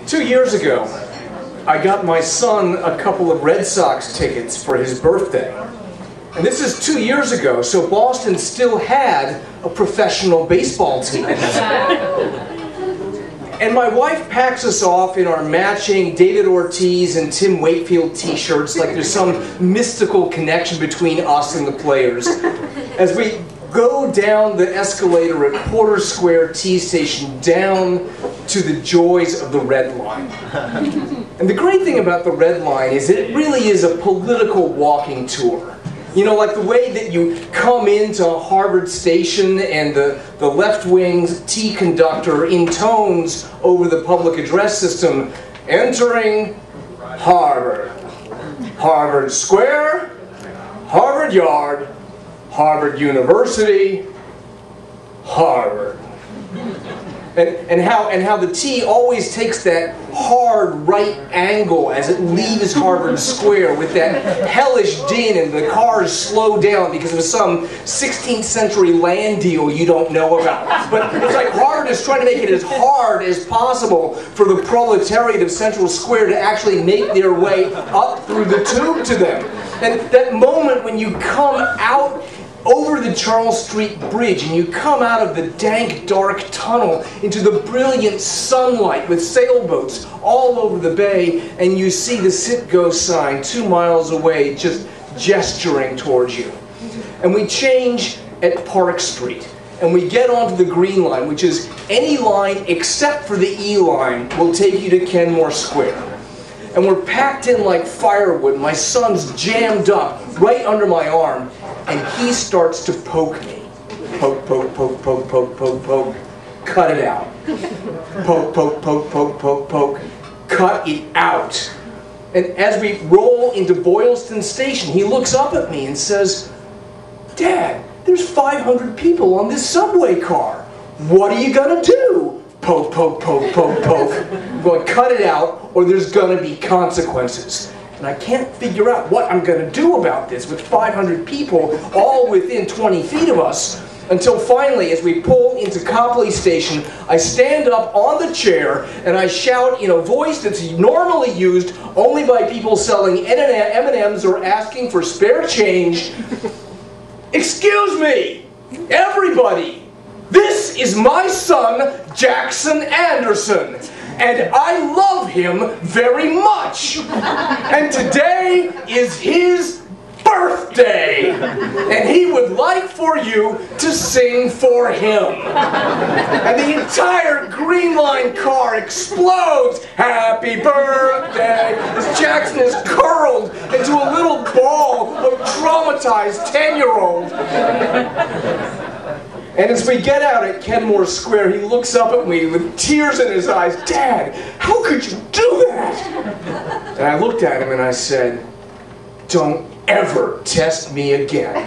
2 years ago, I got my son a couple of Red Sox tickets for his birthday. And this is 2 years ago, so Boston still had a professional baseball team. And my wife packs us off in our matching David Ortiz and Tim Wakefield t-shirts, like there's some mystical connection between us and the players. As we go down the escalator at Porter Square T Station down to the joys of the Red Line. And the great thing about the Red Line is it really is a political walking tour. You know, like the way that you come into Harvard Station and the left wing's T conductor intones over the public address system, entering Harvard. Harvard Square, Harvard Yard, Harvard University, Harvard. And how the T always takes that hard right angle as it leaves Harvard Square with that hellish din and the cars slow down because of some 16th century land deal you don't know about. But it's like Harvard is trying to make it as hard as possible for the proletariat of Central Square to actually make their way up through the tube to them. And that moment when you come out over the Charles Street Bridge and you come out of the dank, dark tunnel into the brilliant sunlight with sailboats all over the bay, and you see the Citgo sign 2 miles away just gesturing towards you. And we change at Park Street, and we get onto the Green Line, which is any line except for the E line will take you to Kenmore Square. And we're packed in like firewood. My son's jammed up right under my arm, and he starts to poke me. Poke, poke, poke, poke, poke, poke, poke. Cut it out. Poke, poke, poke, poke, poke, poke. Cut it out. And as we roll into Boylston Station, he looks up at me and says, "Dad, there's 500 people on this subway car. What are you gonna do?" Poke, poke, poke, poke, poke. I'm going, cut it out, or there's going to be consequences. And I can't figure out what I'm going to do about this with 500 people all within 20 feet of us, until finally, as we pull into Copley Station, I stand up on the chair and I shout in a voice that's normally used only by people selling M&Ms or asking for spare change, "Excuse me, everybody! This is my son, Jackson Anderson, and I love him very much. And today is his birthday, and he would like for you to sing for him." And the entire Green Line car explodes, "Happy birthday," as Jackson is curled into a little ball of traumatized 10-year-old. And as we get out at Kenmore Square, he looks up at me with tears in his eyes. "Dad, how could you do that?" And I looked at him and I said, "Don't ever test me again."